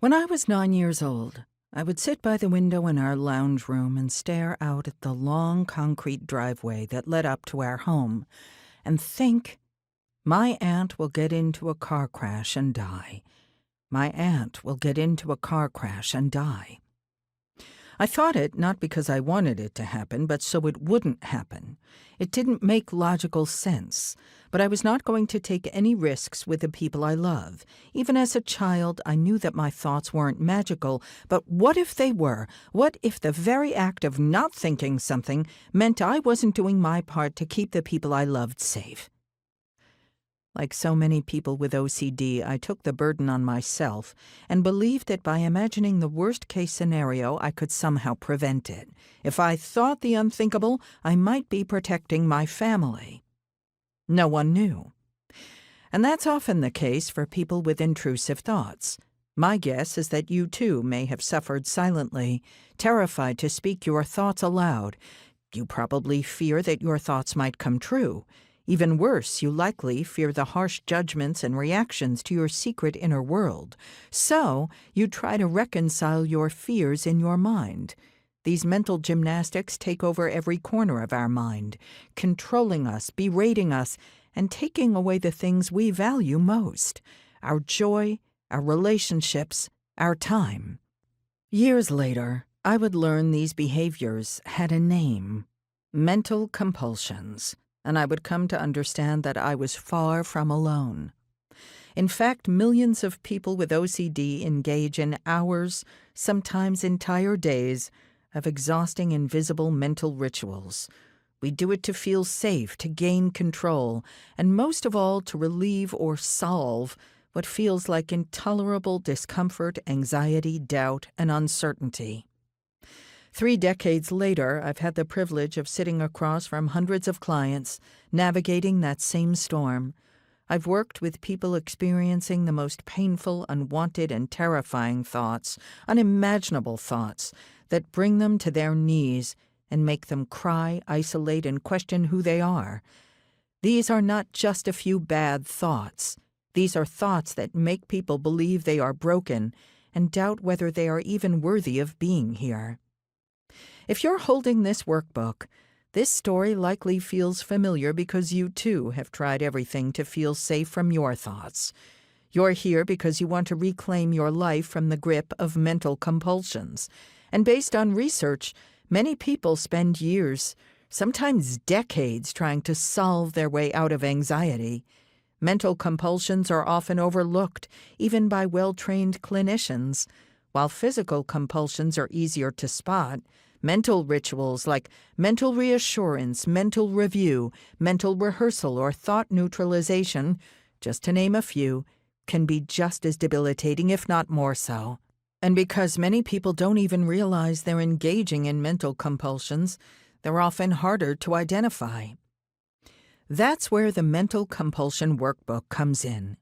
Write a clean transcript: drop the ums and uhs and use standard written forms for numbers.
When I was 9 years old, I would sit by the window in our lounge room and stare out at the long concrete driveway that led up to our home and think, my aunt will get into a car crash and die. My aunt will get into a car crash and die. I thought it not because I wanted it to happen, but so it wouldn't happen. It didn't make logical sense, but I was not going to take any risks with the people I love. Even as a child, I knew that my thoughts weren't magical, but what if they were? What if the very act of not thinking something meant I wasn't doing my part to keep the people I loved safe? Like so many people with OCD, I took the burden on myself and believed that by imagining the worst-case scenario, I could somehow prevent it. If I thought the unthinkable, I might be protecting my family. No one knew. And that's often the case for people with intrusive thoughts. My guess is that you too may have suffered silently, terrified to speak your thoughts aloud. You probably fear that your thoughts might come true. Even worse, you likely fear the harsh judgments and reactions to your secret inner world. So, you try to reconcile your fears in your mind. These mental gymnastics take over every corner of our mind, controlling us, berating us, and taking away the things we value most: our joy, our relationships, our time. Years later, I would learn these behaviors had a name: mental compulsions. And I would come to understand that I was far from alone. In fact, millions of people with OCD engage in hours, sometimes entire days, of exhausting invisible mental rituals. We do it to feel safe, to gain control, and most of all to relieve or solve what feels like intolerable discomfort, anxiety, doubt, and uncertainty. 3 decades later, I've had the privilege of sitting across from hundreds of clients, navigating that same storm. I've worked with people experiencing the most painful, unwanted, and terrifying thoughts, unimaginable thoughts, that bring them to their knees and make them cry, isolate, and question who they are. These are not just a few bad thoughts. These are thoughts that make people believe they are broken and doubt whether they are even worthy of being here. If you're holding this workbook, this story likely feels familiar because you too have tried everything to feel safe from your thoughts. You're here because you want to reclaim your life from the grip of mental compulsions. And based on research, many people spend years, sometimes decades, trying to solve their way out of anxiety. Mental compulsions are often overlooked, even by well-trained clinicians. While physical compulsions are easier to spot, mental rituals like mental reassurance, mental review, mental rehearsal, or thought neutralization, just to name a few, can be just as debilitating, if not more so. And because many people don't even realize they're engaging in mental compulsions, they're often harder to identify. That's where the Mental Compulsion Workbook comes in.